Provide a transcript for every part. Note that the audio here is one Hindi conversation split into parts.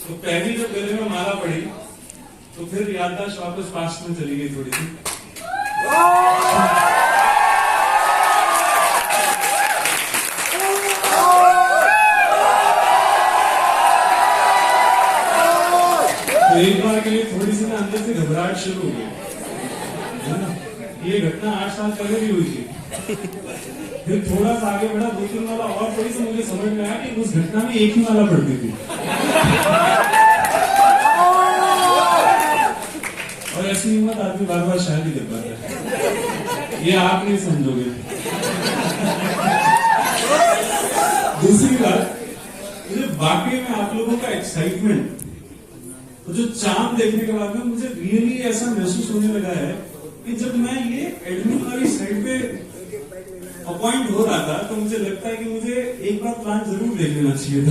तो पहली जब गले में माला पड़ी तो फिर याददाश्त वापस पास्ट में चली गई थोड़ी सी। तो एक बार के लिए थोड़ी सी ना अंदर से घबराहट शुरू हो गई। ये घटना 8 साल पहले भी हुई थी। फिर थोड़ा सा आगे बढ़ा, 2-3 माला और पड़ी तो मुझे समझ में आया कि उस घटना में एक ही माला पड़ती थी। और ऐसी हिम्मत आदमी बार बार शायद ही कर पाता है। ये आप नहीं समझोगे। दूसरी बात, मुझे वाकई में आप लोगों का एक्साइटमेंट, तो जो चांद देखने के बाद में मुझे रियली ऐसा महसूस होने लगा है कि जब मैं ये एडमिन वाली साइड पे अपॉइंट हो रहा था तो मुझे लगता है कि मुझे एक बार प्लान जरूर देख लेना चाहिए था।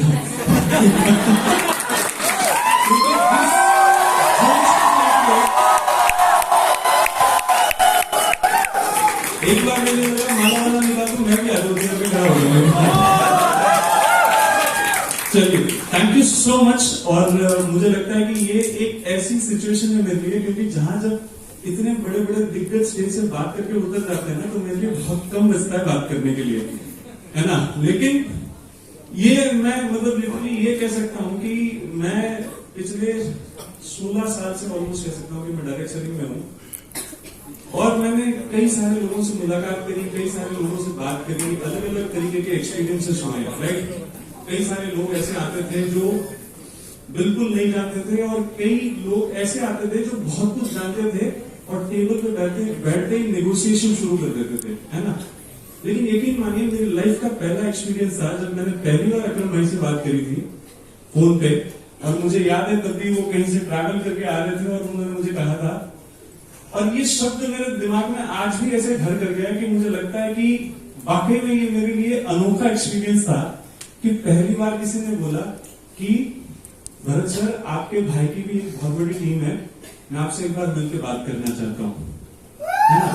एक बार मैंने माला वाला निकाल तो मैं भी आ जाऊँ खड़ा हो गया। चलिए, थैंक यू सो मच। और मुझे लगता है कि ये एक ऐसी सिचुएशन है मेरे लिए, क्योंकि जहां जब इतने बड़े बड़े दिग्गज स्टेज से बात करके उतर जाते हैं ना, तो मेरे लिए बहुत कम बचता है बात करने के लिए, है ना। लेकिन ये मैं मतलब लिटरली ये कह सकता हूं कि मैं पिछले 16 साल से ऑलमोस्ट कह सकता हूं कि मैं डायरेक्ट सेलिंग में हूं। और मैंने कई सारे लोगों से मुलाकात करी, कई सारे लोगों से बात करी, अलग अलग तरीके के एक्सपीरियंसेस सुने, राइट। कई सारे लोग ऐसे आते थे जो बिल्कुल नहीं जानते थे, और कई लोग ऐसे आते थे जो बहुत कुछ जानते थे और टेबल पे बैठते ही नेगोशिएशन शुरू कर देते थे, है ना। लेकिन यकीन मानिए, मेरी लाइफ का पहला एक्सपीरियंस था जब मैंने पहली बार अकरम भाई से बात करी थी फोन पे। और मुझे याद है तब भी वो कहीं से ट्रैवल करके आ रहे थे और उन्होंने मुझे कहा था, और ये शब्द मेरे दिमाग में आज भी ऐसे घर कर गया कि मुझे लगता है कि वाकई में ये मेरे लिए अनोखा एक्सपीरियंस था कि पहली बार किसी ने बोला कि भरत सर, आपके भाई की भी एक बहुत बड़ी टीम है, मैं आपसे एक बार मिलकर बात करना चाहता हूं, है ना।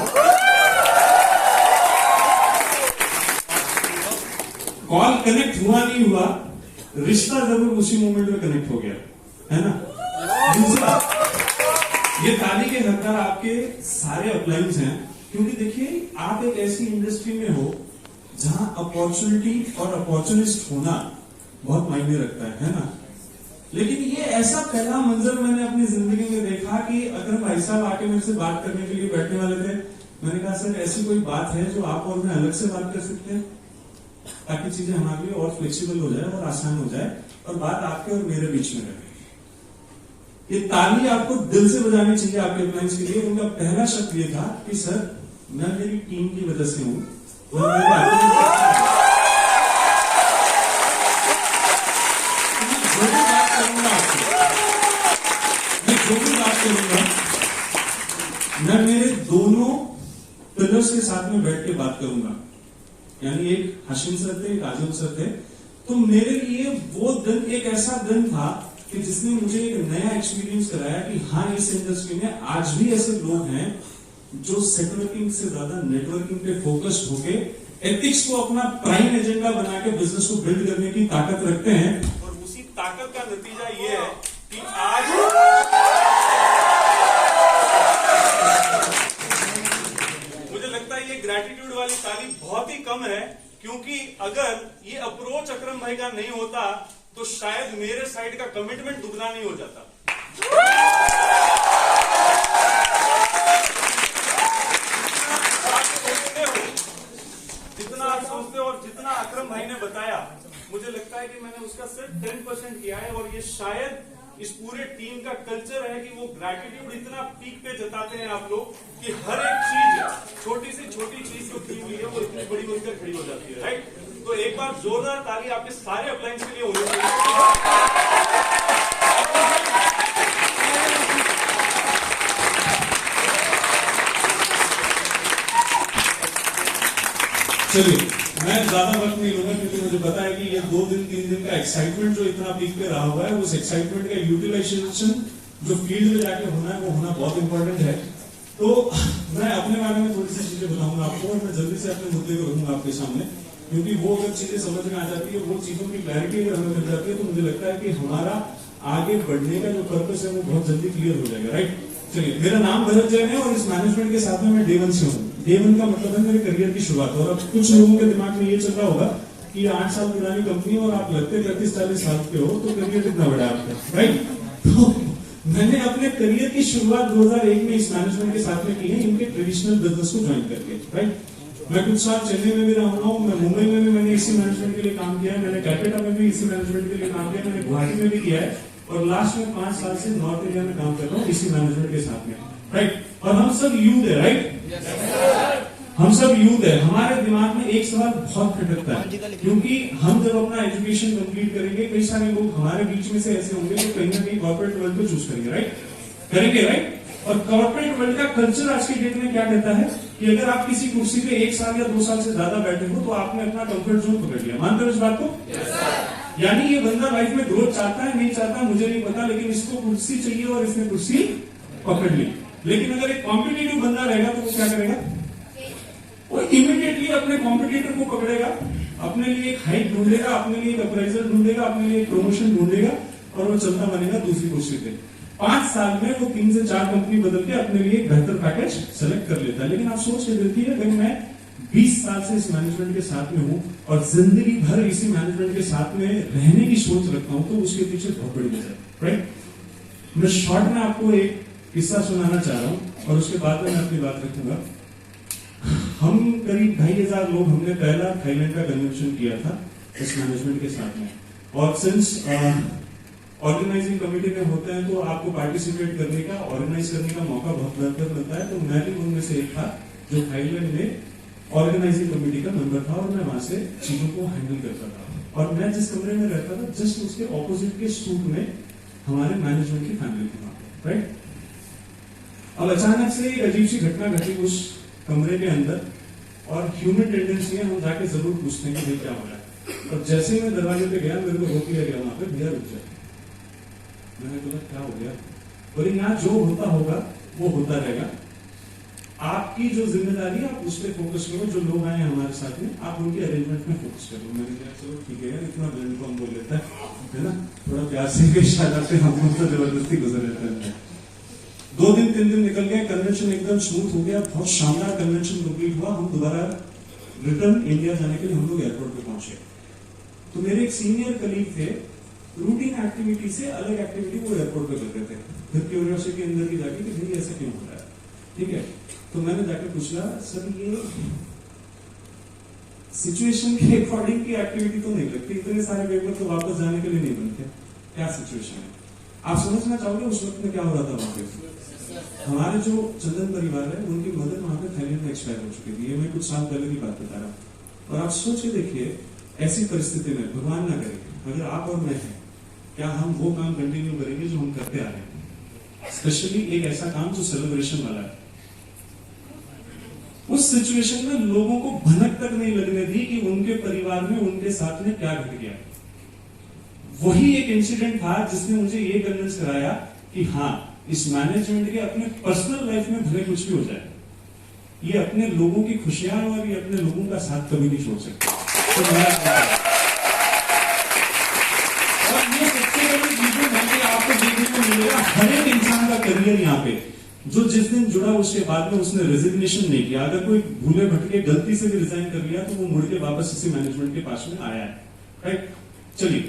कॉल कनेक्ट हुआ नहीं हुआ, रिश्ता जरूर उसी मोमेंट में कनेक्ट हो गया, है ना। दूसरा, ये ताली के हकदार आपके सारे अपलाइंस हैं, क्योंकि देखिए आप एक ऐसी इंडस्ट्री में हो जहां अपॉर्चुनिटी और अपॉर्चुनिस्ट होना बहुत मायने रखता है ना। लेकिन ये ऐसा पहला मंजर मैंने अपनी जिंदगी में देखा कि अगर भाई साहब आके मेरे से बात करने के लिए बैठने वाले थे। मैंने कहा, सर ऐसी कोई बात है जो आप और मैं अलग से बात कर सकते हैं, ताकि चीजें हमारे लिए और फ्लेक्सिबल हो जाए और आसान हो जाए और बात आपके और मेरे बीच में रहे। ये ताली आपको दिल से बजानी चाहिए आपके क्लाइंट्स के लिए। उनका पहला शब्द ये था कि सर, मैं मेरी टीम की वजह से हूं, मैं मेरे दोनों पिलर्स के साथ में बैठ के बात करूंगा। यानी एक हाशिम सर थे, एक आजम सर थे। तो मेरे लिए वो दिन एक ऐसा दिन था कि जिसने मुझे एक नया एक्सपीरियंस कराया कि हाँ, इस इंडस्ट्री में आज भी ऐसे लोग हैं जो सेटवर्किंग से ज्यादा नेटवर्किंग पे फोकस्ड होके एथिक्स को अपना प्राइम एजेंडा बना के बिजनेस को बिल्ड करने की ताकत रखते हैं। और उसी ताकत का नतीजा ये है कि आज मुझे लगता है ये ग्रैटिट्यूड वाली ताली बहुत ही कम है, क्योंकि अगर ये अप्रोच अकरम भाई का नहीं होता तो शायद मेरे साइड का कमिटमेंट दुगना नहीं हो जाता। जितना आप सोचते हो और जितना अकरम भाई ने बताया, मुझे लगता है कि मैंने उसका सिर्फ 10% किया है। और ये शायद इस पूरे टीम का कल्चर है कि वो ग्रैटिट्यूड इतना पीक पे जताते हैं आप लोग कि हर एक चीज, छोटी से छोटी चीज जो की हुई है वो इतनी बड़ी बनकर खड़ी हो जाती है, राइट। तो एक बार जोरदार ताली आपके सारे अप्लायंस के लिए होनी चाहिए। चलिए, मैं ज्यादा वक्त नहीं लूंगा क्योंकि मुझे पता है कि ये 2 दिन 3 दिन का एक्साइटमेंट जो इतना पीक पे रहा हुआ है, उस एक्साइटमेंट का यूटिलाइजेशन जो फील्ड में जाके होना है वो होना बहुत इंपॉर्टेंट है। तो मैं अपने बारे में थोड़ी सी चीजें बताऊंगा आपको और मैं जल्दी से अपने मुद्दे को रखूंगा आपके सामने, क्योंकि वो अगर चीजें समझ में आ जाती है, वो चीजों की क्लैरिटी अगर हमें मिल जाती है, तो मुझे लगता है कि हमारा आगे बढ़ने का जो पर्पस है वो बहुत जल्दी क्लियर हो जाएगा, राइट? चलिए, मेरा नाम भरत जैन है और इस मैनेजमेंट के साथ में मैं डे 1 से हूँ। डे 1 का मतलब है मेरे करियर की शुरुआत। और अब कुछ लोगों के दिमाग में ये चल रहा होगा कि 8 साल पुरानी कंपनी और आप लगते 33-40 साल के हो, तो करियर कितना बड़ा है आपका, राइट? तो मैंने अपने करियर की शुरुआत 2001 में इस मैनेजमेंट के साथ में की है, इनके ट्रेडिशनल बिजनेस को ज्वाइन करके, राइट? मैं कुछ साल चेन्नई में भी रहा हूँ, मैं मुंबई में भी मैंने इसी मैनेजमेंट के लिए काम किया है, मैंने कैलकाटा में भी इसी मैनेजमेंट के लिए काम किया, मैंने गुवाहाटी में भी किया है, और लास्ट में 5 साल से नॉर्थ इंडिया में काम कर रहा हूँ इसी मैनेजमेंट के साथ में, राइट? और हम सब यूथ है, राइट? हम सब यूथ है। हमारे दिमाग में एक सवाल बहुत खटकता है, क्योंकि हम जब अपना एजुकेशन कंप्लीट करेंगे, कई सारे लोग हमारे बीच में से ऐसे होंगे जो कहीं ना कहीं कॉर्पोरेट वर्ल्ड को चूज करेंगे, राइट? करेंगे, राइट? और कॉर्पोरेट वर्ल्ड का कल्चर आज की डेट में क्या कहता है कि अगर आप किसी कुर्सी पे 1 साल या 2 साल से ज्यादा बैठे हो, तो आपने अपना कंफर्ट जोन पकड़ लिया। मानते हो इस बात को? यानी ये बंदा लाइफ में ग्रोथ चाहता है, नहीं चाहता मुझे नहीं पता, लेकिन इसको कुर्सी चाहिए और इसने कुर्सी पकड़ ली। लेकिन अगर एक कॉम्पिटिटिव बंदा रहेगा तो वो क्या करेगा? वो इमीडिएटली अपने कॉम्पिटिटर को पकड़ेगा, अपने लिए एक हाइक ढूंढेगा, अपने लिए एक अप्राइजल ढूंढेगा, अपने लिए एक प्रमोशन ढूंढेगा, और वो चलता बनेगा दूसरी कुर्सी पे। 5 साल में वो 3 से 4 कंपनी बदल के अपने लिए एक बेहतर पैकेज सेलेक्ट कर लेता है। लेकिन आप सोच के देखिए, अगर मैं 20 साल से इस मैनेजमेंट के साथ में हूं और जिंदगी भर इसी मैनेजमेंट के साथ में रहने की सोच रखता हूं, तो उसके पीछे बहुत बड़ी वजह है, राइट? मैं शॉर्ट में आपको एक किस्सा सुनाना चाह रहा हूं और उसके बाद में मैं अपनी बात रखूंगा। हम करीब 2500 लोग, हमने पहला थाईलैंड का कन्वेंशन किया था इस मैनेजमेंट के साथ में। और सिंस ऑर्गेनाइजिंग कमेटी में होते हैं तो आपको पार्टिसिपेट करने का, ऑर्गेनाइज करने का मौका बहुत बेहतर मिलता है। तो मैं भी उनमें से एक था जो थाईलैंड में ऑर्गेनाइजिंग कमेटी का मेंबर था, और मैं वहां से चीजों को हैंडल करता था। और मैं जिस कमरे में रहता था, जस्ट उसके ऑपोजिट के स्टूड में हमारे मैनेजमेंट की फैमिली थी वहां पे, राइट? अब अचानक से एक अजीब सी घटना घटी उस कमरे के अंदर, और ह्यूमन टेंडेंसी है, हम जाके जरूर पूछते हैं कि भाई क्या हो रहा है। और जैसे ही मैं दरवाजे पे गया, मेरे को रोक लिया गया वहां पे, भैया रुक जाए। मैंने बोला क्या हो गया? बोले यहाँ जो होता होगा वो होता रहेगा, आपकी जो जिम्मेदारी है आप उस पर फोकस करो, जो लोग आए हमारे साथ में आप उनके अरेंजमेंट में फोकस करो। मैंने कहा चलो ठीक है यार, इतना ब्लेंड को हम बोल लेता है ना, थोड़ा प्यार से इशारा से हम तो जबरदस्ती गुजर रहते हैं। 2 दिन 3 दिन निकल गए, कन्वेंशन एकदम स्मूथ हो गया, बहुत शानदार कन्वेंशन कंप्लीट हुआ। हम दोबारा रिटर्न इंडिया जाने के लिए हम लोग एयरपोर्ट पे पहुंचे। तो मेरे एक सीनियर कलीग थे, रूटीन एक्टिविटी से अलग एक्टिविटी वो एयरपोर्ट पे कर रहे थे। फिर क्यूरियोसिटी अंदर की जाके कि भाई ऐसा क्यों हो रहा है, ठीक है? तो मैंने जाके पूछा, सर ये सिचुएशन के अकॉर्डिंग की एक्टिविटी तो नहीं लगती, इतने सारे पेपर तो वापस जाने के लिए नहीं बनते, क्या सिचुएशन है? आप समझना चाहोगे उस वक्त में क्या हो रहा था वहां पे? हमारे जो चंदन परिवार है, उनकी मदर वहां पे थाईलैंड में एक्सपायर हो चुकी थी। ये मैं कुछ साल पहले की बात बता रहा हूँ। और आप सोच के देखिए, ऐसी परिस्थिति में भगवान ना करे, अगर आप और मैं हैं, क्या हम वो काम कंटिन्यू करेंगे जो हम करते आ रहे हैं? स्पेशली एक ऐसा काम जो सेलिब्रेशन वाला है। उस सिचुएशन में लोगों को भनक तक नहीं लगने दी कि उनके परिवार में उनके साथ में क्या घट गया। वही एक इंसिडेंट था जिसने मुझे ये कन्विंस कराया कि हाँ, इस मैनेजमेंट के अपने पर्सनल लाइफ में भले कुछ भी हो जाए, ये अपने लोगों की खुशियां और ये अपने लोगों का साथ कभी नहीं छोड़ सकते। तो और ये सबसे बड़ी चीज है कि आपको देखने को मिलेगा, हर एक इंसान का करियर यहाँ पे जो जिस दिन जुड़ा उसके बाद में उसने रेजिग्नेशन नहीं किया। अगर कोई भूले भटके गलती से भी रिजाइन कर लिया तो वो मुड़ के वापस इसी मैनेजमेंट के पास में आया है, राइट? चलिए,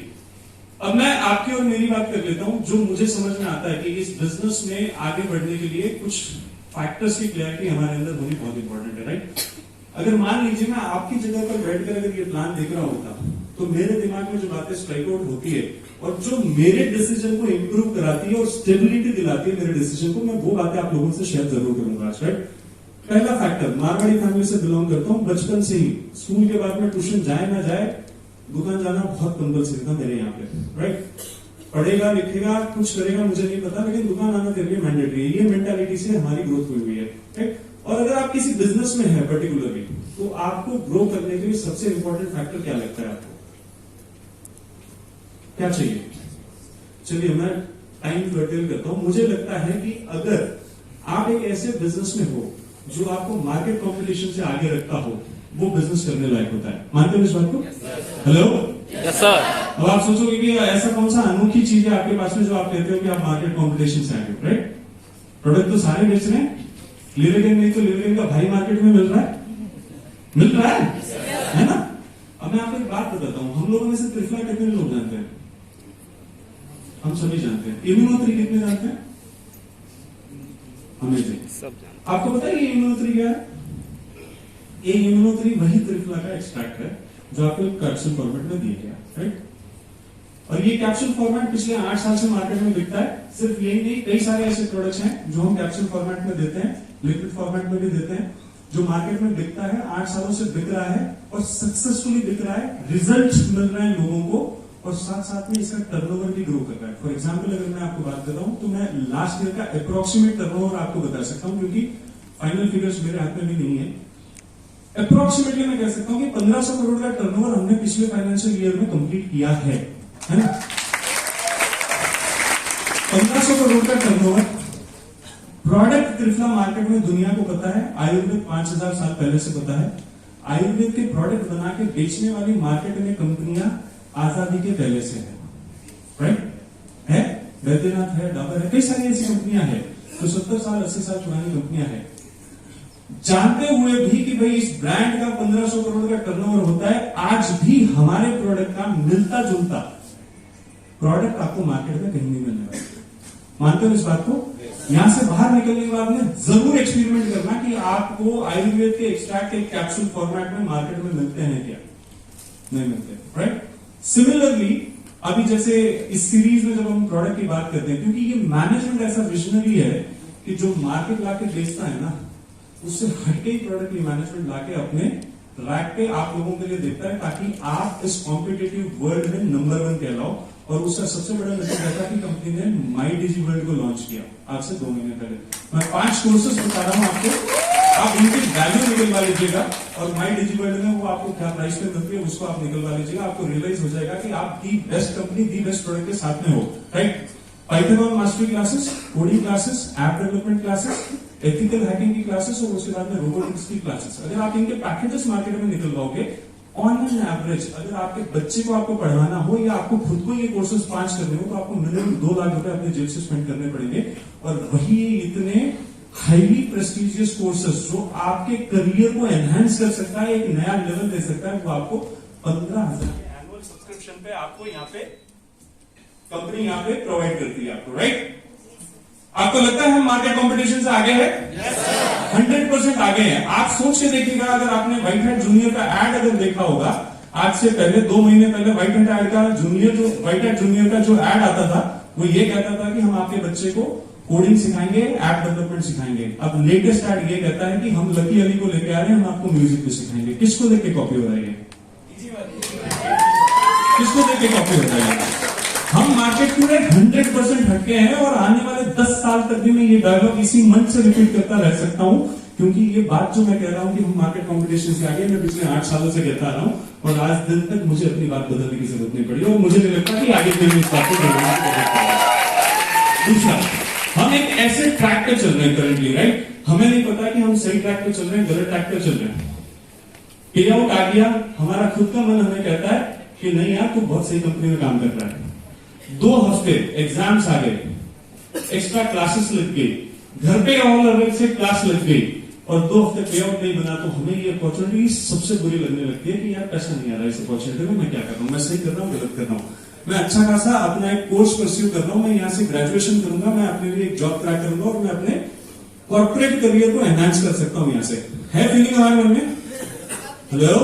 अब मैं आपकी और मेरी बात कर लेता हूं। जो मुझे समझ में आता है कि इस बिजनेस में आगे बढ़ने के लिए कुछ फैक्टर्स की क्लैरिटी हमारे अंदर होनी बहुत इंपॉर्टेंट है, राइट? अगर मान लीजिए मैं आपकी जगह पर बैठकर अगर ये प्लान देख रहा होता तो मेरे दिमाग में जो बातें स्ट्राइक आउट होती है और जो मेरे डिसीजन को इंप्रूव कराती है और स्टेबिलिटी दिलाती है मेरे डिसीजन को, मैं वो बातें आप लोगों से शेयर जरूर करूंगा आज, राइट? पहला फैक्टर, मारवाड़ी फैमिली से बिलोंग करता हूं। बचपन से ही स्कूल के बाद में ट्यूशन जाए ना जाए, दुकान जाना बहुत कंपल्सरी था मेरे यहाँ पे, राइट? पढ़ेगा लिखेगा कुछ करेगा मुझे नहीं पता, लेकिन दुकान आना तेरे लिए मैंडेटरी है। ये मेंटालिटी से हमारी ग्रोथ हुई है, राइट? और अगर आप किसी बिजनेस में है पर्टिकुलरली, तो आपको ग्रो करने के लिए सबसे इंपॉर्टेंट फैक्टर क्या लगता है आपको? क्या चाहिए? चलिए मैं टाइम कर्टेल करता हूं। मुझे लगता है कि अगर आप एक ऐसे बिजनेस में हो जो आपको मार्केट कॉम्पिटिशन से आगे रखता हो, वो बिजनेस करने लायक होता है। मानते हो इस बात को? Hello, yes sir. अब आप सोचोगे कि ऐसा कौन सा अनोखी चीज है आपके पास में जो आप कहते हो कि आप मार्केट कॉम्पिटिशन से आए हो, राइट? प्रोडक्ट तो सारे बेच रहे हैं, लिवरेगन नहीं तो लिवरेगन का भाई मार्केट में मिल रहा है ना? अब मैं आपको एक बात बताता हूं, हम लोगों में से त्रिफला कितने लोग जानते हैं? हम सभी जानते हैं। इम्यूनो3 कितने जानते हैं? अमेजिंग। आपको पता है ये इम्यूनो3 क्या है? ये इम्यूनो3 वही त्रिफला का एक्सट्रैक्ट है जो आपको कैप्सूल फॉर्मेट में दिया गया, राइट? और ये कैप्सूल फॉर्मेट पिछले 8 साल से मार्केट में बिकता है। सिर्फ यही नहीं, कई सारे ऐसे प्रोडक्ट्स हैं जो हम कैप्सूल फॉर्मेट में देते हैं, लिक्विड फॉर्मेट में भी देते हैं, जो मार्केट में बिकता है, 8 सालों से बिक रहा है और सक्सेसफुली बिक रहा है, रिजल्ट मिल रहे हैं लोगों को, और साथ साथ में इसका टर्नओवर भी ग्रो कर रहा है। फॉर एग्जाम्पल अगर मैं आपको बात करता हूं तो मैं लास्ट ईयर का अप्रोक्सीमेट टर्नओवर आपको बता सकता हूं, क्योंकि फाइनल फिगर्स मेरे हाथ में भी नहीं है। अप्रोक्सीमेटली मैं कह सकता हूं कि 1500 करोड़ का टर्नओवर हमने पिछले फाइनेंशियल ईयर में कंप्लीट किया है ना? 1500 करोड़ का टर्नओवर। प्रोडक्ट त्रिफला मार्केट में दुनिया को पता है, आयुर्वेद 5000 साल पहले से पता है। आयुर्वेद के प्रोडक्ट बना के बेचने वाली मार्केट में कंपनियां आजादी के पहले से है, राइट? है, वैद्यनाथ है, डाबर है, कई सारी ऐसी कंपनियां हैं जो 70 साल 80 साल पुरानी कंपनियां हैं। जानते हुए भी कि भाई इस ब्रांड का 1500 करोड़ का टर्नओवर होता है, आज भी हमारे प्रोडक्ट का मिलता जुलता प्रोडक्ट आपको मार्केट में कहीं नहीं मिलने वाला। मानते हो इस बात को? यहां से बाहर निकलने के बाद में जरूर एक्सपेरिमेंट करना कि आपको आयुर्वेद के एक्सट्रैक्ट एक कैप्सूल फॉर्मेट में मार्केट में मिलते हैं क्या? नहीं मिलते, राइट? सिमिलरली अभी जैसे इस सीरीज में जब हम प्रोडक्ट की बात करते हैं, क्योंकि ये मैनेजमेंट ऐसा विजनरी है कि जो मार्केट लाके बेचता है ना, उससे हटके ही प्रोडक्ट की मैनेजमेंट लाके अपने रैक पे आप लोगों के लिए देता है, ताकि आप इस कॉम्पिटेटिव वर्ल्ड में नंबर 1 कहलाओ। और उसका सबसे बड़ा नतीजा रहता कि कंपनी ने माई डिजी वर्ल्ड को लॉन्च किया आज से 2 महीने पहले। मैं 5 कोर्सेस बता रहा हूं आपको, आप इनकी वैल्यू निकलवा लीजिएगा और माई डिजी वर्ल्ड में वो आपको क्या प्राइस पे मिलती है उसको आप निकलवा लीजिएगा। आपको रियलाइज हो जाएगा कि आप the best company, the best product के साथ में हो, right? Python mastery classes, coding classes, app development classes, ethical hacking की क्लासेस और उसके बाद में रोबोटिक्स की क्लासेस। अगर आप इनके पैकेजेस मार्केट में निकलवाओगे, ऑन एन एवरेज अगर आपके बच्चे को आपको पढ़ाना हो या आपको खुद को ये कोर्सेज 5 करने हो तो आपको मिनिमम 2 लाख रुपए अपने जेब से स्पेंड करने पड़ेंगे। और वही इतने हाईली प्रेस्टिजियस कोर्सेज जो आपके करियर को एनहांस कर सकता है, एक नया लेवल दे सकता है, वो आपको 15,000 के एनुअल सब्सक्रिप्शन पे आपको यहाँ पे कंपनी यहाँ पे प्रोवाइड करती है आपको, राइट? आपको लगता है हम मार्केट कॉम्पिटिशन से आगे है? 100% आगे हैं। आप सोच के देखिएगा, अगर आपने व्हाइट हैट जूनियर का एड अगर देखा होगा, आज से पहले 2 महीने पहले व्हाइट हैट एड का व्हाइट हैट जूनियर का जो एड आता था, वो ये कहता था कि हम आपके बच्चे को कोडिंग सिखाएंगे, ऐप डेवलपमेंट सिखाएंगे। अब लेटेस्ट एड ये कहता है कि हम लकी अली को लेके आ रहे हैं, हम आपको म्यूजिक भी सिखाएंगे। किसको देख के कॉपी हो रहा है? किसको देख के कॉपी हो रहा है? हम मार्केट पूरे 100% हटके हैं और आने वाले 10 साल तक भी मैं ये डायलॉग इसी मंच से रिपीट करता रह सकता हूं, क्योंकि ये बात जो मैं कह रहा हूं कि हम मार्केट कॉम्पिटिशन से आगे, मैं पिछले 8 सालों से कहता रहा हूं और आज दिन तक मुझे अपनी बात बदलने की जरूरत नहीं पड़ी और मुझे नहीं लगता कि आगे दिन इस बात को बदलने की जरूरत पड़ेगी। दूसरा, हम एक ऐसे ट्रैक पे चल रहे हैं करंटली, राइट? हमें नहीं पता कि हम सही ट्रैक पे चल रहे हैं, गलत ट्रैक पे चल रहे हैं। पे आउट आ गया, हमारा खुद का मन हमें कहता है कि नहीं यार, तू बहुत सही कंपनी में काम कर रहा है। 2 हफ्ते एग्जाम्स आ गए, एक्स्ट्रा क्लासेस लग गई, घर पे ऑल अलग से क्लास लग गई और 2 हफ्ते पे आउट नहीं बना, तो हमें ये अपॉर्चुनिटी सबसे बुरी लगने लगती है कि यार पैसा नहीं आ रहा है इस अपॉर्चुनिटी में, मैं क्या कर रहा हूं? मैं सही कर रहा हूं, गलत कर रहा हूं? मैं अच्छा खासा अपना एक कोर्स परस्यू कर रहा हूं, मैं यहां से ग्रेजुएशन करूंगा, मैं अपने लिए एक जॉब क्रैक करूंगा और मैं अपने कॉर्पोरेट करियर को एनहांस कर सकता हूं यहां से। है फीलिंग हमारे मन में? हेलो?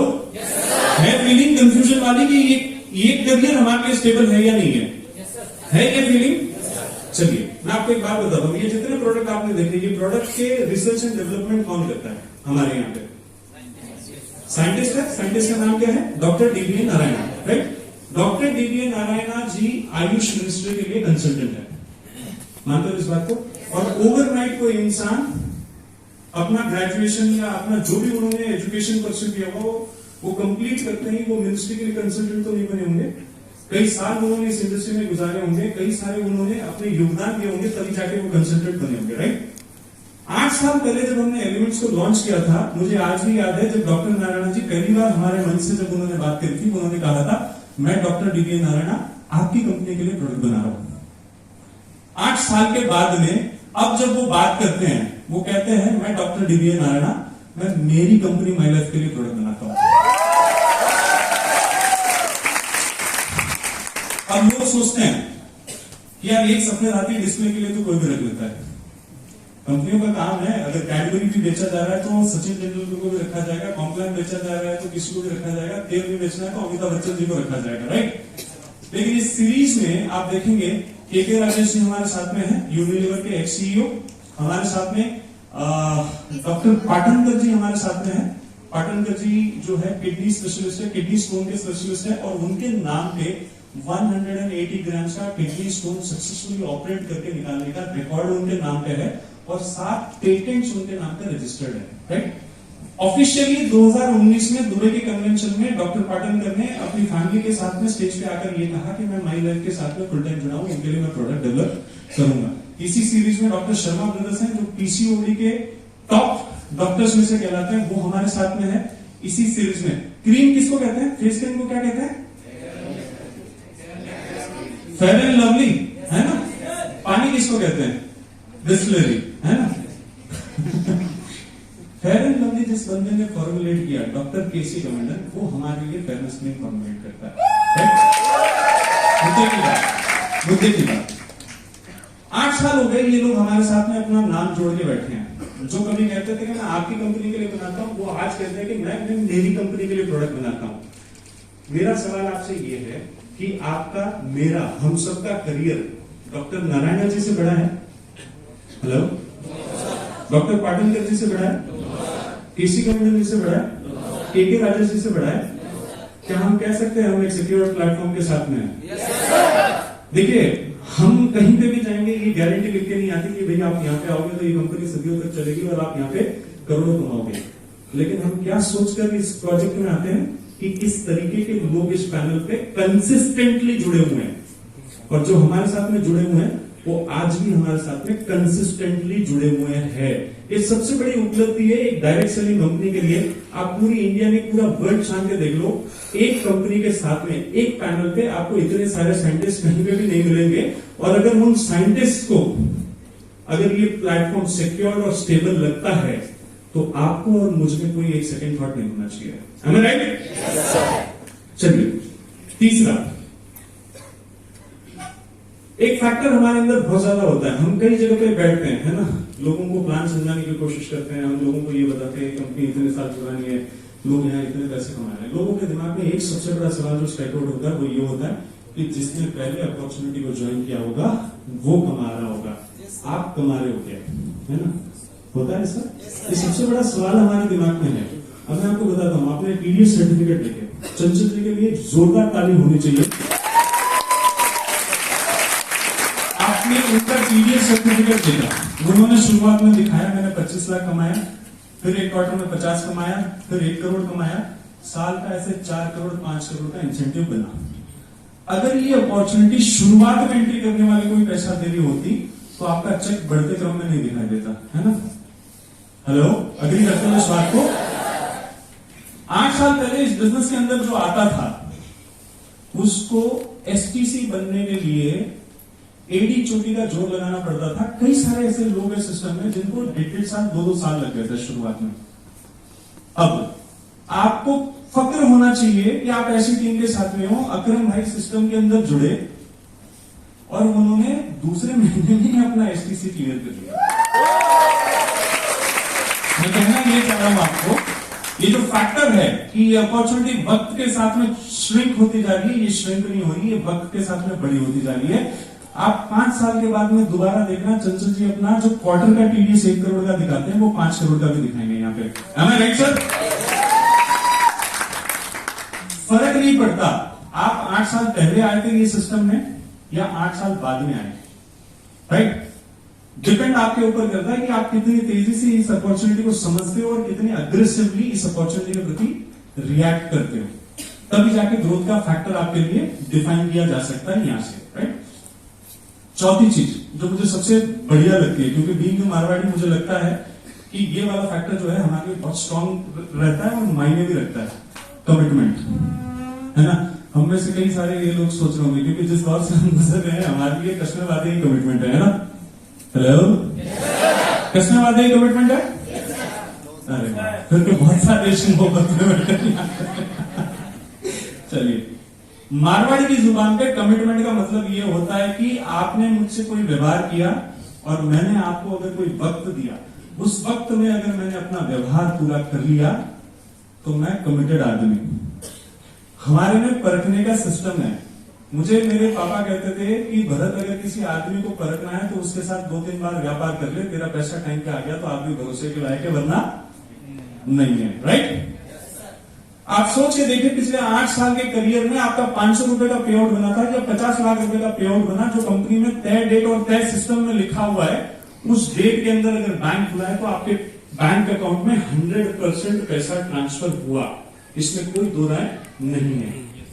है फीलिंग कंफ्यूजन वाली कि ये करियर हमारे लिए स्टेबल है या नहीं है? है ये फीलिंग? चलिए मैं आपको एक बात बताता हूँ, ये जितने प्रोडक्ट आपने देखे, ये प्रोडक्ट के रिसर्च एंड डेवलपमेंट कौन करता है हमारे यहाँ पे? साइंटिस्ट है। साइंटिस्ट का नाम क्या है? Doctor DBA Narayana, right? Doctor DBA Narayana ji Ayush ministry के लिए कंसल्टेंट है। मानते हो इस बात को? और ओवरनाइट कोई इंसान अपना ग्रेजुएशन या अपना जो भी उन्होंने एजुकेशन परस्यू किया वो कंप्लीट करते ही वो मिनिस्ट्री के लिए कंसल्टेंट तो नहीं बने होंगे। कई साल उन्होंने इस इंडस्ट्री में गुजारे होंगे, कई सारे उन्होंने अपने योगदान दिए होंगे, तभी जाके वो कंसल्टेंट बने होंगे, राइट? 8 साल पहले जब हमने एलिमेंट्स को लॉन्च किया था, मुझे आज भी याद है जब डॉक्टर नारायण जी पहली बार हमारे मंच से जब उन्होंने बात करी थी, उन्होंने कहा था मैं डॉक्टर डीवीए नारायणा आपकी कंपनी के लिए प्रोडक्ट बना रहा हूं। 8 साल के बाद में अब जब वो बात करते हैं, वो कहते हैं मैं डॉक्टर डीवीए नारायणा, मैं मेरी कंपनी माई लाइफ के लिए प्रोडक्ट बनाता हूं। अब लोग सोचते हैं कि यार एक सफेद हाथी डिस्प्ले के लिए तो कोई भी रख लेता है। कंपनियों का काम है, अगर कैडबरी भी बेचा जा रहा है तो सचिन तेंदुलकर को भी रखा जाएगा, कॉम्प्लान बेचा जा रहा है तो किसी को भी रखा जाएगा, तेल भी बेचना है तो अमिताभ बच्चन जी को रखा जाएगा, राइट। लेकिन इस सीरीज में आप देखेंगे के राजेश जी हमारे साथ में है, यूनिलीवर के एक्स सीईओ। हमारे साथ में डॉक्टर पाटनकर जी हमारे साथ में है। पाटनकर जी जो है किडनी स्पेशलिस्ट है, किडनी स्टोन के स्पेशलिस्ट है, और उनके नाम पे 180 ग्राम का किडनी स्टोन सक्सेसफुली ऑपरेट करके निकालने का रिकॉर्ड उनके नाम पे है, और 7 पेटेंट्स उनके नाम पे रजिस्टर्ड है, राइट। ऑफिशियली 2019 में दुबई के कन्वेंशन में डॉक्टर पाटनकर ने अपनी फैमिली के साथ में स्टेज पे आकर ये कहा कि मैं माई लाइफ के साथ में फुल टाइम जुड़ा हूं, इनके लिए मैं प्रोडक्ट डेवलप करूंगा। इसी सीरीज में डॉक्टर शर्मा ब्रदर्स हैं जो पीसीओडी के टॉप डॉक्टर्स में से कहलाते हैं, वो हमारे साथ में है इसी सीरीज में। क्रीम किसको कहते हैं? फेस क्रीम को क्या कहते हैं? फेयर एंड लवली, है ना। पानी किसको कहते हैं? बिस्लरी, है ना। फेयर एंड लवली जिस बंदे ने फॉर्मुलेट किया, डॉक्टर केसी कमेंडन, वो हमारे लिए फेयरनेस क्रीम फॉर्मुलेट करता है। मुद्दे की बात 8 साल हो गए ये लोग हमारे साथ में अपना नाम जोड़ के बैठे हैं। जो कभी कहते थे कि मैं आपकी कंपनी के लिए बनाता हूं, वो आज कहते हैं कि मैं मेरी कंपनी के लिए प्रोडक्ट बनाता हूं। मेरा सवाल आपसे ये है कि आपका, मेरा, हम सबका करियर डॉक्टर नारायणा जी से बड़ा है? हेलो, डॉक्टर पाटनकर जी से बड़ा है? केसी कमेंडन जी से बड़ा है? के राजेश जी से बड़ा है? क्या हम कह सकते हैं हम एक सिक्योर प्लेटफॉर्म के साथ में हैं? देखिए, हम कहीं पे भी जाएंगे ये गारंटी लिख के नहीं आती कि भैया आप यहाँ पे आओगे तो ये कंपनी सदियों तक चलेगी और आप यहाँ पे करोड़ों कमाओगे। लेकिन हम क्या सोचकर इस प्रोजेक्ट में आते हैं कि किस तरीके के लोग इस पैनल पे कंसिस्टेंटली जुड़े हुए हैं, और जो हमारे साथ में जुड़े हुए हैं वो आज भी हमारे साथ में कंसिस्टेंटली जुड़े हुए हैं। ये सबसे बड़ी उपलब्धि है एक डायरेक्ट सेलिंग कंपनी के लिए। आप पूरी इंडिया में पूरा वर्ल्ड छान के देख लो, एक कंपनी के साथ में एक पैनल पे आपको इतने सारे साइंटिस्ट कहीं पे भी नहीं मिलेंगे। और अगर उन साइंटिस्ट को अगर ये प्लेटफॉर्म सिक्योर और स्टेबल लगता है तो आपको और मुझ में कोई एक सेकंड थॉट नहीं होना चाहिए। Am I right? चलिए, तीसरा एक फैक्टर हमारे अंदर बहुत ज्यादा होता है। हम कई जगह पे बैठते हैं, है ना, लोगों को प्लान समझाने की कोशिश करते हैं, हम लोगों को ये बताते हैं कंपनी इतने साल पुरानी है, लोग यहाँ इतने पैसे कमा रहे हैं। लोगों के दिमाग में एक सबसे बड़ा सवाल जो स्ट्राइक आउट होता है वो ये होता है कि जिसने पहले अपॉर्चुनिटी को ज्वाइन किया होगा वो कमा रहा होगा, आप कमा रहे हो क्या, है ना, होता है ऐसा? ये सबसे बड़ा सवाल हमारे दिमाग में है। अब मैं आपको बताता हूँ, आपने टीडीएस सर्टिफिकेट देखे, चंचल जी के लिए जोरदार ताली होनी चाहिए। आपने उनका टीडीएस सर्टिफिकेट देखा, उन्होंने शुरुआत में दिखाया मैंने 25 लाख कमाया, फिर एक क्वार्टर में 50 कमाया, फिर 1 करोड़ कमाया, साल का ऐसे 4 करोड़ 5 करोड़ का इंसेंटिव बना। अगर ये अपॉर्चुनिटी शुरुआत में एंट्री करने वाले कोई पैसा दे रही होती तो आपका चेक बढ़ते क्रम में नहीं दिखाई देता, है ना। हेलो, अग्री करते हैं इस बात को? 8 साल पहले इस बिजनेस के अंदर जो आता था उसको एसटीसी बनने के लिए एडी चोटी का जोर लगाना पड़ता था। कई सारे ऐसे लोग हैं सिस्टम में जिनको 1.5 साल 2-2 साल लग गए थे शुरुआत में। अब आपको फक्र होना चाहिए कि आप ऐसी टीम के साथ में हो। अकरम भाई सिस्टम के अंदर जुड़े और उन्होंने दूसरे महीने में ही अपना एसटीसी क्लियर कर लिया। मैं कहना ये चाह रहा हूं आपको, ये जो फैक्टर है कि ये अपॉर्चुनिटी वक्त के साथ में श्रिंक होती जा रही है, ये श्रिंक नहीं हो रही, ये वक्त के साथ में बड़ी होती जा रही है। आप 5 साल के बाद में दोबारा देखना, चंचल जी अपना जो क्वार्टर का टीडीएस 1 करोड़ का दिखाते हैं वो 5 करोड़ का भी दिखाएंगे यहाँ पे। Am I right, sir? फर्क नहीं पड़ता आप 8 साल पहले आए थे ये सिस्टम में या 8 साल बाद में आए, राइट। डिपेंड आपके ऊपर करता है कि आप कितनी तेजी से इस अपॉर्चुनिटी को समझते हो और कितनी अग्रेसिवली इस अपॉर्चुनिटी के प्रति रिएक्ट करते हो, तभी जाके ग्रोथ का फैक्टर आपके लिए डिफाइन किया जा सकता है यहां से, राइट। चौथी चीज जो मुझे सबसे बढ़िया लगती है, क्योंकि बीइंग मारवाड़ी मुझे लगता है कि ये वाला फैक्टर जो है हमारे लिए बहुत स्ट्रांग रहता है और मायने भी रखता है, कमिटमेंट, है ना। हम में से कई सारे ये लोग सोच रहे होंगे क्योंकि जिस दौर से हम गुजर रहे हैं हमारे लिए कस्टमर वादे ही कमिटमेंट है ना। हेलो, कस्टमर वादे ही कमिटमेंट है। अरे फिर तो बहुत सारे चलिए, मारवाड़ी की जुबान पे कमिटमेंट का मतलब ये होता है कि आपने मुझसे कोई व्यवहार किया और मैंने आपको अगर कोई वक्त दिया, उस वक्त में अगर मैंने अपना व्यवहार पूरा कर लिया तो मैं कमिटेड आदमी हूं। हमारे में परखने का सिस्टम है। मुझे मेरे पापा कहते थे कि भरत, अगर किसी आदमी को परखना है तो उसके साथ 2-3 बार व्यापार कर ले, तेरा पैसा टाइम पे आ गया तो आदमी भरोसे के लायक है, वरना नहीं है। राइट? आप सोच के देखिए, पिछले 8 साल के करियर में आपका 500 रुपए का पे आउट बना था या 50 लाख रुपए का पे आउट बना, जो कंपनी में तय डेट और तय सिस्टम में लिखा हुआ है, उस डेट के अंदर अगर बैंक खुला है तो आपके बैंक अकाउंट में 100% पैसा ट्रांसफर हुआ, इसमें कोई दो राय नहीं है।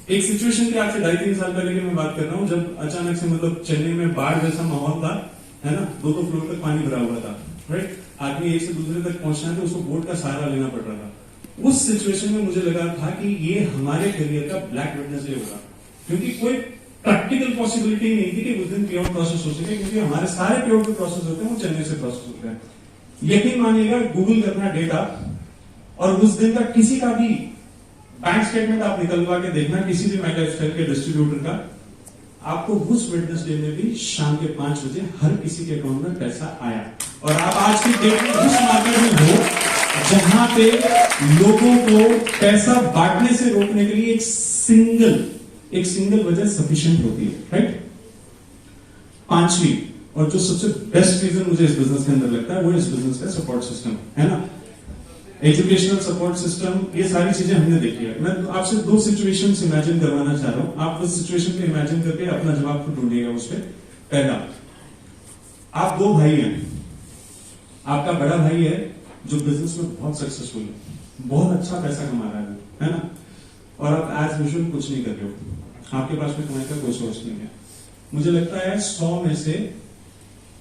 एक सिचुएशन की आपसे 2.5-3 साल पहले की मैं बात कर रहा हूं, जब अचानक से मतलब चेन्नई में बाढ़ जैसा माहौल था, है ना, 2-2 फ्लोर तक पानी भरा हुआ था। राइट? आदमी एक से दूसरे तक पहुंचना है तो उसको बोट का सहारा लेना पड़ रहा था। उस सिचुएशन में मुझे लगा था कि ये हमारे करियर का ब्लैक वेडनेसडे होगा, क्योंकि कोई प्रैक्टिकल पॉसिबिलिटी नहीं थी कि उस दिन पे आउट प्रोसेस हो सके, क्योंकि हमारे सारे पे आउट प्रोसेस होते हैं वो चेन्नई से प्रोसेस होते हैं। यकीन मानिएगा, गूगल करना डेटा और उस दिन का किसी का भी बैंक स्टेटमेंट आप निकलवा के देखना, किसी भी मेगा स्टाइल के डिस्ट्रीब्यूटर का, आपको उस वेडनेसडे में भी शाम के 5 बजे हर किसी के अकाउंट में पैसा आया। और आप आज की डेट में उस मार्केट में हो जहां पे लोगों को पैसा बांटने से रोकने के लिए एक सिंगल वजह सफिशिएंट होती है। राइट? 5वीं और जो सबसे बेस्ट रीजन मुझे इस बिजनेस के अंदर लगता है वो इस बिजनेस का सपोर्ट सिस्टम है ना, एजुकेशनल सपोर्ट सिस्टम, ये सारी चीजें हमने देखी है। मैं आपसे 2 सिचुएशंस इमेजिन करवाना चाह रहा हूं, आप उस सिचुएशन को इमेजिन करके अपना जवाब खुद ढूंढिएगा उस पर। पहला, आप 2 भाई हैं, आपका बड़ा भाई है जो बिजनेस में बहुत सक्सेसफुल है, बहुत अच्छा पैसा कमा रहा है ना, और आप एज यूजुअल कुछ नहीं कर रहे हो, आपके पास में कमाई का कोई सोर्स नहीं है। मुझे लगता है 100 में से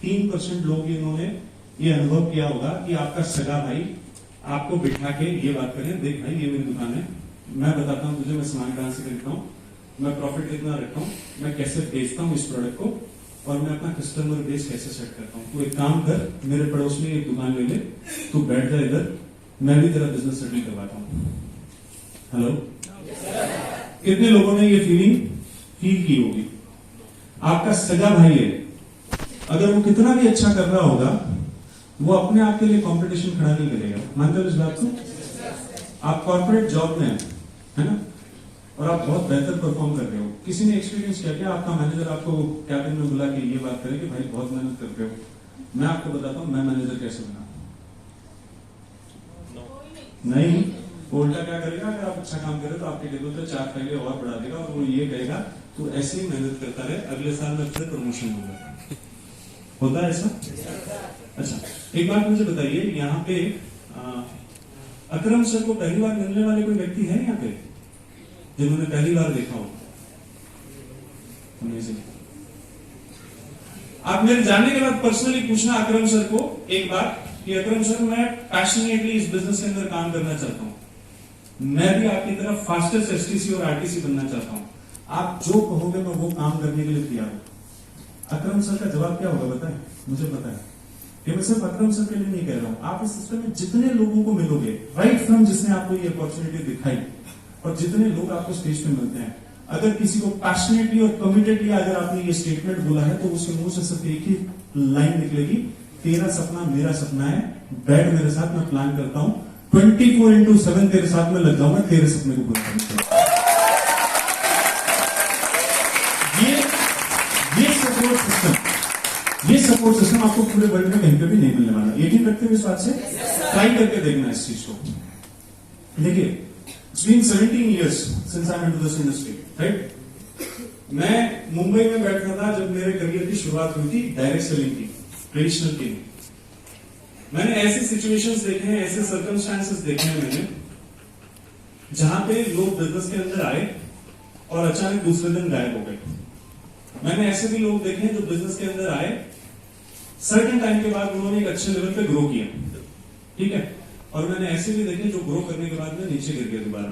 3% लोग इन्होंने ये अनुभव किया होगा कि आपका सगा भाई आपको बिठा के ये बात करें, देख भाई ये मेरी दुकान है, मैं बताता हूं तुझे मैं सामान कहां से खरीदता हूं, मैं प्रॉफिट कितना रखता हूं, मैं कैसे बेचता हूं इस प्रोडक्ट को, और मैं अपना कस्टमर बेस कैसे सेट करता हूं। तू एक काम कर, मेरे पड़ोस में एक दुकान ले ले, तू बैठ जा इधर, मैं भी तेरा बिजनेस सेटल करवाता हूं। हेलो, कितने लोगों ने ये फीलिंग फील की होगी? आपका सगा भाई है, अगर वो कितना भी अच्छा कर रहा होगा, वो अपने आप के लिए कंपटीशन खड़ा नहीं करेगा। मानते हो इस बात को? आप कॉर्पोरेट जॉब में है ना, और आप बहुत बेहतर परफॉर्म कर रहे हो, किसी ने एक्सपीरियंस किया क्या? आपका मैनेजर आपको कैबिन में बुला के ये बात करे कि भाई बहुत मेहनत करते हो। मैं आपको बताता हूं मैं मैनेजर कैसे बना। नहीं, वो उल्टा क्या करेगा, अगर आप अच्छा काम करें तो आपके टेबल पे 4 फाइलें और बढ़ा देगा और वो ये कहेगा तो ऐसे ही मेहनत करता रहे, अगले साल में फिर प्रमोशन होगा। होता है ऐसा? अच्छा, एक बात मुझे बताइए, यहाँ पे अकरम सर को पहली बार मिलने वाले कोई व्यक्ति है यहाँ पे जिन्होंने पहली बार देखा हो? आप मेरे जाने के बाद पर्सनली पूछना अकरम सर को एक बात कि अकरम सर, मैं पैशनेटली इस बिजनेस के अंदर काम करना चाहता हूं, मैं भी आपकी तरफ फास्टेस्ट एसटीसी और आरटीसी बनना चाहता हूं, आप जो कहोगे मैं वो काम करने के लिए तैयार हूं। अकरम सर का जवाब क्या होगा बताएं? मुझे पता है, ये मैं सिर्फ अकरम सर के लिए नहीं कह रहा हूं, आप इस सिस्टम में जितने लोगों को मिलोगे, राइट फ्रॉम जिसने आपको ये अपॉर्चुनिटी दिखाई और जितने लोग आपको स्टेज पे मिलते हैं, अगर किसी को पैशनेटली और कमिटेडली अगर आपने ये स्टेटमेंट बोला है तो उसके मुंह से सिर्फ एक ही लाइन निकलेगी, तेरा सपना मेरा सपना है, बैठ मेरे साथ, मैं प्लान करता हूं, 24/7 तेरे साथ में लग जाऊंगा तेरे सपने को पूरा करने के लिए। ये सपोर्ट सिस्टम आपको पूरे वर्ल्ड में कहीं पे भी नहीं मिलने वाला। यकीन रखते हुए इस बात से ट्राई करके देखना इस चीज को। देखिए, it's been 17 years since I'm into this industry, right? मैं मुंबई में बैठा था जब मेरे करियर की शुरुआत हुई थी डायरेक्ट सेलिंग की, ट्रेडिशनल की। मैंने ऐसे सिचुएशंस देखे हैं, ऐसे सर्कमस्टांसेस देखे हैं मैंने, जहां पे लोग बिजनेस के अंदर आए और अचानक दूसरे दिन गायब हो गए। मैंने ऐसे भी लोग देखे हैं जो बिजनेस के अंदर आए, सर्टेन टाइम के बाद उन्होंने एक अच्छे लेवल पे ग्रो किया, ठीक है, और मैंने ऐसे भी देखे जो ग्रो करने के बाद में नीचे गिर गए दोबारा।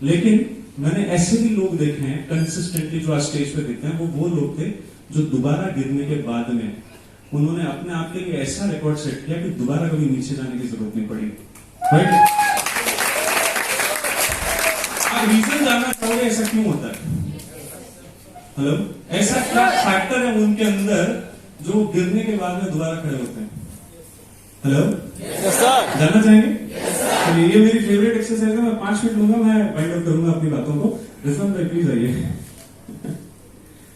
लेकिन मैंने ऐसे भी लोग देखे हैं कंसिस्टेंटली जो आज स्टेज पे दिखते हैं, वो लोग थे जो दोबारा गिरने के बाद में उन्होंने अपने आप के लिए ऐसा रिकॉर्ड सेट किया कि दोबारा कभी नीचे जाने की जरूरत नहीं पड़ी। राइट? आप रीजन जानना चाहोगे ऐसा क्यों होता है? हेलो, ऐसा क्या फैक्टर है उनके अंदर जो गिरने के बाद में दोबारा खड़े होते हैं? हेलो, जानना चाहेंगे? तो ये मेरी फेवरेट एक्सरसाइज है। मैं 5 मिनट लूंगा, मैं वाइंड अप करूंगा अपनी बातों को। रिजवान भाई प्लीज आइए।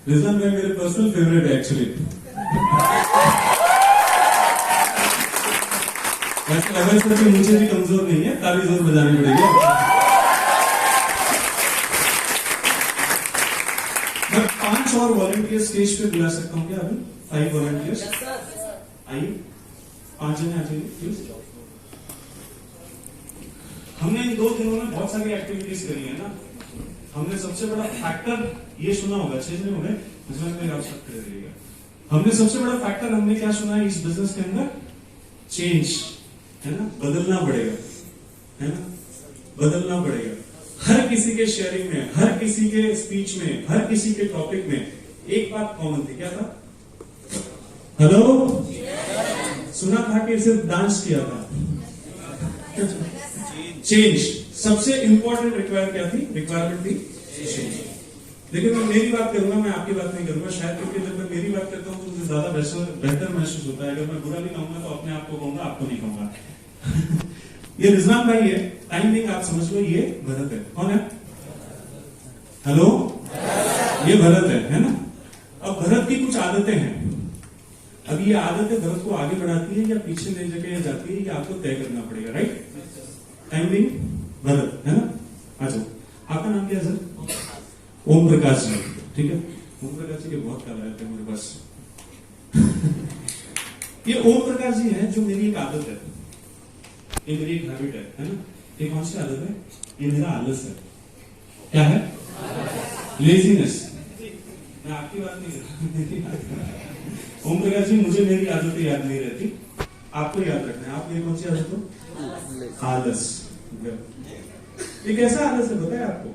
रिजवान भाई मेरे पर्सनल फेवरेट है एक्चुअली। वैसे अगर सर कि मुझे भी कमजोर नहीं है, ताली जोर बजानी पड़ेगी। मैं 5 और वॉलंटियर स्टेज पे बुला सकता हूँ क्या अभी? 5 वॉलंटियर्स आइए, 5 जने आ जाइए प्लीज। हमने इन 2 दिनों में बहुत सारी एक्टिविटीज करी है ना। हमने सबसे बड़ा फैक्टर ये सुना होगा, 6 दिन हो गए, इसमें आप सब खड़े रहिएगा। हमने सबसे बड़ा फैक्टर हमने क्या सुना है इस बिजनेस के अंदर? चेंज, है ना? बदलना पड़ेगा, है ना? बदलना पड़ेगा। हर किसी के शेयरिंग में, हर किसी के स्पीच में, हर किसी के टॉपिक में एक बात कॉमन थी। क्या था? हेलो, सुना था कि सिर्फ डांस किया था। चेंज सबसे इंपॉर्टेंट रिक्वायरमेंट क्या थी? रिक्वायरमेंट थी चेंज। लेकिन मैं मेरी बात करूंगा, मैं आपकी बात नहीं करूंगा शायद, क्योंकि जब मैं मेरी बात करता हूं तो मुझे ज्यादा बेहतर महसूस होता है। अगर मैं बुरा नहीं कहूंगा तो अपने आप को कहूंगा, आपको नहीं कहूंगा। ये रिजवान भाई है, टाइमिंग आप समझ लो, ये भरत है। कौन है? हेलो, ये भरत है ना? अब भरत की कुछ आदतें हैं। अब ये आदतें भरत को आगे बढ़ाती है या पीछे ले जाके जाती है, ये आपको तय करना पड़ेगा। राइट? टाइमिंग भरत है ना? आ जाओ। आपका नाम क्या है सर? ओम प्रकाश जी, ठीक है? ओम प्रकाश जी के बहुत कल आते हैं मेरे पास। ये ओम प्रकाश जी हैं जो मेरी एक आदत है, ये मेरी एक हैबिट है ना? ये कौन सी आदत है? ये मेरा आलस है। क्या है? लेजीनेस। मैं आपकी बात नहीं कर रहा। ओम प्रकाश जी, मुझे मेरी आदतें याद नहीं रहती, आपको याद रखना है। आप ये कौन सी आदत हो? आलस। ये कैसा आलस है बताए आपको?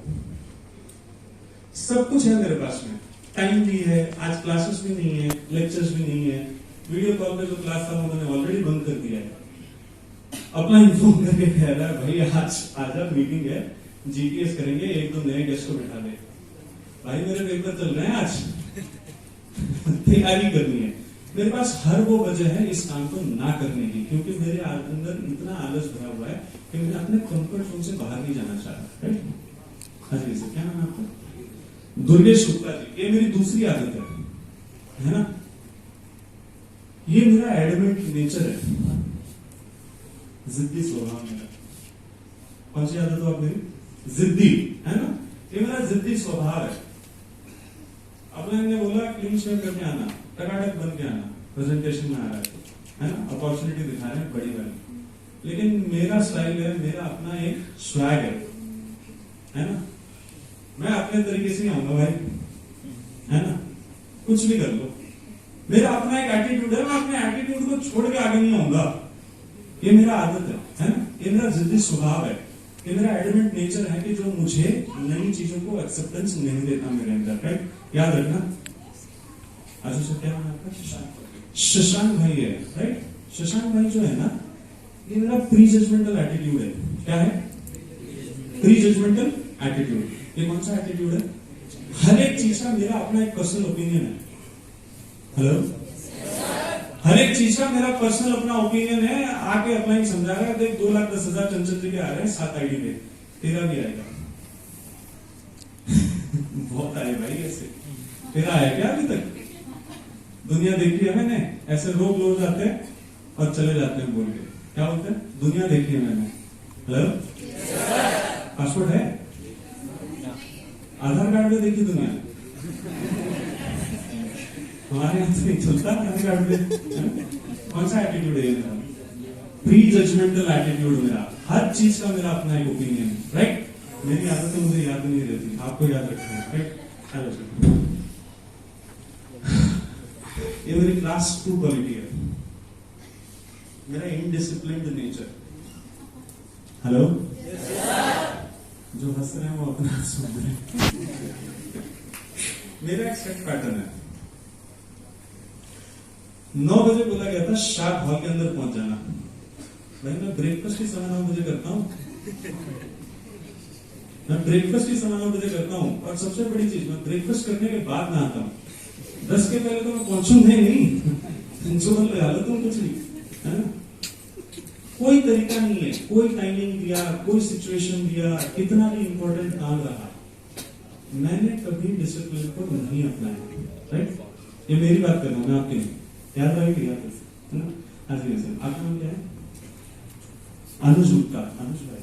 सब कुछ है मेरे पास में, टाइम भी है, आज क्लासेस भी नहीं है, लेक्चर्स भी नहीं है, वीडियो कॉल पे जो क्लास था वो मैंने ऑलरेडी बंद कर दिया है। अपना इन्फॉर्म करके कह रहा है भाई आज मीटिंग है, जीटीएस करेंगे, 1-2 नए गेस्ट को बिठा दे। भाई मेरे पेपर चल रहे हैं, आज तैयारी करनी है। मेरे पास हर वो वजह है इस काम को ना करने की, क्योंकि मेरे अंदर इतना आलस भरा हुआ है कि मैं अपने कंफर्ट जोन से बाहर नहीं जाना चाह रहा। हाँ जी सर, क्या नाम है आपका? दुर्गेश गुप्ता जी। ये मेरी दूसरी आदत है ना? ये मेरा एडमेंट नेचर है, जिद्दी स्वभाव मेरा। कौन सी आदत हो आप मेरी? जिद्दी, है ना? ये मेरा जिद्दी स्वभाव है। अब मैंने बोला क्लीन शेव करके आना, टकाटक बन के आना, प्रेजेंटेशन में आ रहा है ना? अपॉर्चुनिटी दिखा रहे हैं बड़ी वाली, लेकिन मेरा स्टाइल है, मेरा अपना एक स्वैग है ना? मैं अपने तरीके से ही आऊंगा भाई, है ना? कुछ भी कर लो, मेरा अपना एक एटीट्यूड है, मैं अपने एटीट्यूड को छोड़ के आगे नहीं आऊंगा। ये मेरा आदत है ना? ये मेरा जिद्दी स्वभाव है, ये मेरा एडमेंट नेचर है कि जो मुझे नई चीजों को एक्सेप्टेंस नहीं देता मेरे अंदर। राइट? याद रखना। आज सर क्या नाम आपका? शशांक भाई है। राइट? शशांक भाई जो है ना, ये मेरा प्री जजमेंटल एटीट्यूड है। क्या है? Pre judgmental attitude. ये कौन सा एटीट्यूड है? हर एक चीज का मेरा अपना एक पर्सनल ओपिनियन है। हेलो, हर एक चीज का मेरा पर्सनल अपना ओपिनियन है। आके अपना ही समझा रहा है, देख 2,10,000 चंचल जी के आ रहे हैं 7 आईडी पे, तेरा भी आएगा। बहुत आए भाई ऐसे। तेरा आया क्या अभी तक? दुनिया देखी है मैंने, ऐसे लोग जाते हैं और चले जाते हैं बोल के। क्या बोलते हैं? दुनिया देखी है मैंने। हेलो, पासपोर्ट है? आधार कार्ड पे देखी दुनिया? हमारे यहाँ से नहीं चलता आधार कार्ड पे। कौन सा एटीट्यूड है मेरा? प्री जजमेंटल एटीट्यूड मेरा। हर चीज का मेरा अपना एक ओपिनियन है। राइट? मेरी आदतें मुझे याद नहीं रहती, आपको याद रखना है। राइट? ये मेरी क्लास 2 क्वालिटी है, मेरा इनडिसिप्लिन्ड नेचर। हेलो, जो हंस रहे हैं वो अपना सुन रहे हैं। मेरा एक सेट पैटर्न है। 9 बजे बोला गया था शार्प हॉल के अंदर पहुंच जाना। भाई मैं ब्रेकफास्ट की समय 9 बजे करता हूँ, मैं ब्रेकफास्ट की समय 9 बजे करता हूँ। और सबसे बड़ी चीज, मैं ब्रेकफास्ट करने के बाद नहाता हूँ। 10 के पहले तो मैं पहुंचूंगा नहीं, जो मन लगा लो तुम कुछ नहीं, है ना? कोई तरीका नहीं है, कोई टाइमिंग दिया, कोई सिचुएशन दिया, कितना भी इंपॉर्टेंट काम रहा, मैंने कभी डिसिप्लिन को नहीं अपनाया। राइट? ये मेरी बात कर रहा हूं, मैं आपके नहीं। याद रहेगी, याद है ना? आपका नाम क्या है? अनुज गुप्ता। अनुज भाई,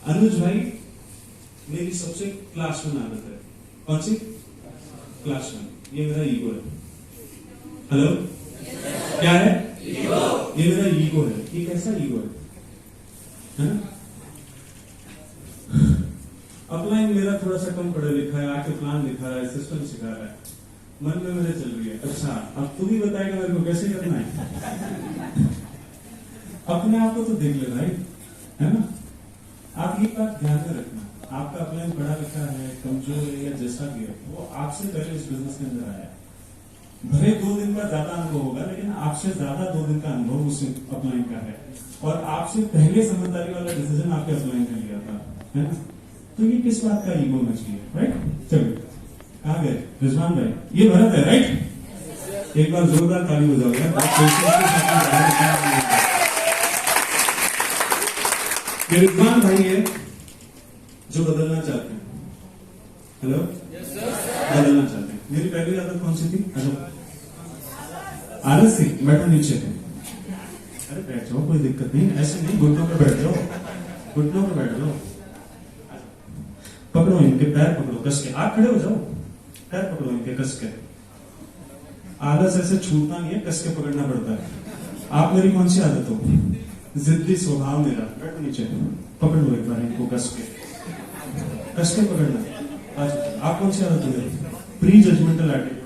अनुज भाई मेरी सबसे क्लास में आदत है। कौन सी? क्लास में। ये मेरा ईगो है। हेलो, क्या है? ये मेरा ईगो है। ये कैसा ईगो है ना? अपलाइन मेरा थोड़ा सा कम पढ़ा लिखा है, आके प्लान लिखा है, सिस्टम सिखा रहा है, मन में मेरे चल रही है। अच्छा, अब तू भी बताएगा मेरे को कैसे करना है। अपने आप को तो देख ले भाई, है ना? आप ये बात ध्यान में रखना, आपका अपलाइन पढ़ा लिखा है, कमजोर है या जैसा भी है, वो आपसे पहले इस बिजनेस के अंदर आया है। भले 2 दिन का ज्यादा अनुभव होगा, लेकिन आपसे ज्यादा 2 दिन का अनुभव उस अपलाइन का है। और आपसे पहले समझदारी वाला डिसीजन आपके अपलाइन ने लिया था, है ना? तो ये किस बात का ईगो मच गया? राइट? चलो, कहाँ गए रिजवान भाई? ये भरत है, राइट? एक बार जोरदार ताली हो जाओ यार। ये रिजवान भाई है जो बदलना चाहते हैं। हेलो, बदलना चाहते हैं। मेरी पहली आदत कौन सी थी? आलस थी। बैठो नीचे। अरे बैठ जाओ, कोई दिक्कत नहीं, ऐसे नहीं, घुटनों पे बैठ जाओ, घुटनों पे बैठ जाओ। पकड़ो इनके पैर, पकड़ो कस के। आप खड़े हो जाओ, पैर पकड़ो इनके कस के। आलस ऐसे छूटता नहीं है, कस के पकड़ना पड़ता है। आप मेरी कौन सी आदत हो? जिद्दी स्वभाव मेरा। बैठो नीचे, पकड़ लो एक बार इनको कस के, कस के पकड़ना। आप कौन सी आदत है? Pre judgmental attitude.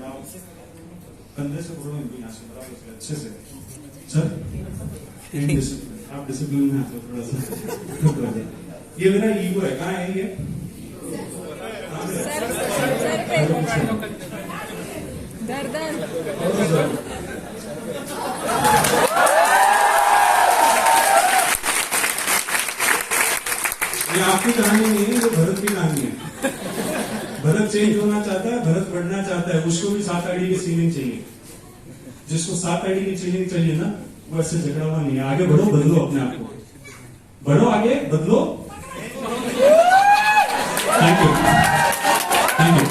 कंधे से पकड़ो इनको, यहाँ से बराबर अच्छे से। सर, आप डिसिप्लिन में आते हो थोड़ा सा। ये मेरा ईगो है। कहाँ है ये? गर्दन। ये आपकी कहानी नहीं है, ये भरत की कहानी है। भरत चेंज होना चाहता है, भरत बढ़ना चाहता है, उसको भी 7 आईडी की सीलिंग चाहिए। जिसको 7 आईडी की सीलिंग चाहिए ना, वो ऐसे झगड़ा हुआ नहीं है। आगे बढ़ो, बदलो अपने आप को, बढ़ो आगे, बदलो। Thank you, thank you.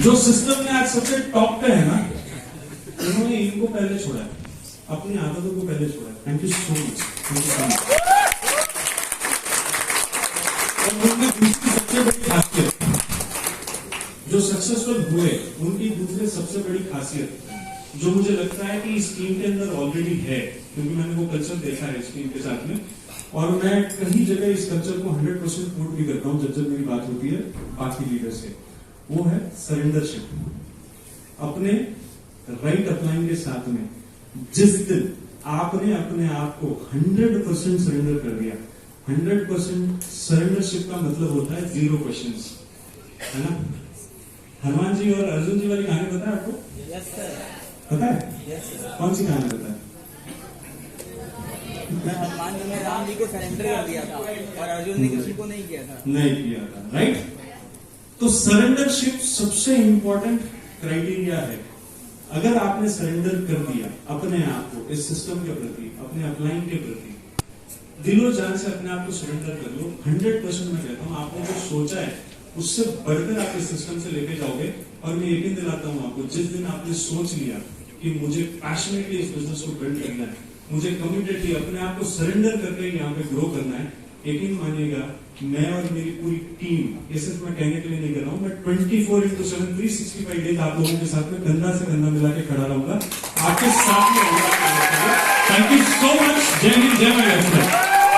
जो सिस्टम में आज सबसे टॉप पे है ना, उन्होंने इनको पहले छोड़ा है, अपनी आदतों को पहले छोड़ा है। Thank you so much, thank you so much. और उनकी दूसरी सबसे बड़ी खासियत, जो सक्सेसफुल हुए, उनकी दूसरी सबसे बड़ी खासियत जो मुझे लगता है कि इस टीम के अंदर ऑलरेडी है, क्योंकि मैंने वो कल्चर देखा है इस टीम के साथ में, और मैं कई जगह इस कल्चर को 100% कोट भी करता हूं जब मेरी बात होती है बाकी लीडर से। वो है सरेंडरशिप। अपने राइट अपलाइन के साथ में जिस दिन आपने अपने आप को 100% सरेंडर कर दिया, 100% सरेंडरशिप का मतलब होता है 0 क्वेश्चंस, है ना? हनुमान जी और अर्जुन जी वाली कहानी पता है आपको? Yes sir. पता है? Yes sir. कौन सी कहानी पता है? हनुमान जी ने राम जी को सरेंडर कर दिया था और अर्जुन ने किसी को नहीं किया था। नहीं किया था, राइट? तो सरेंडरशिप सबसे इंपॉर्टेंट क्राइटेरिया है। अगर आपने सरेंडर कर दिया अपने आप को इस सिस्टम के प्रति, अपने अपलाइन के प्रति, दिलो जान से अपने आप को सरेंडर कर लो, 100% मैं कहता हूं, आपने जो सोचा है उससे बढ़कर आप इस सिस्टम से लेके जाओगे। और मैं यकीन दिलाता हूं आपको, जिस दिन आपने सोच लिया कि मुझे पैशनेटली इस बिजनेस को बिल्ड करना है, मुझे कमिटेडली अपने आप को सरेंडर करके यहाँ पे ग्रो करना है, यकीन मानिएगा, मैं और मेरी पूरी टीम, ये सिर्फ मैं कहने के लिए नहीं कर रहा हूँ, मैं 24/7 365 डेज आप लोगों के साथ में कंधा से कंधा मिला के खड़ा रहूंगा, आपके साथ में। Thank you so much. जय हिंद, जय महाराष्ट्र।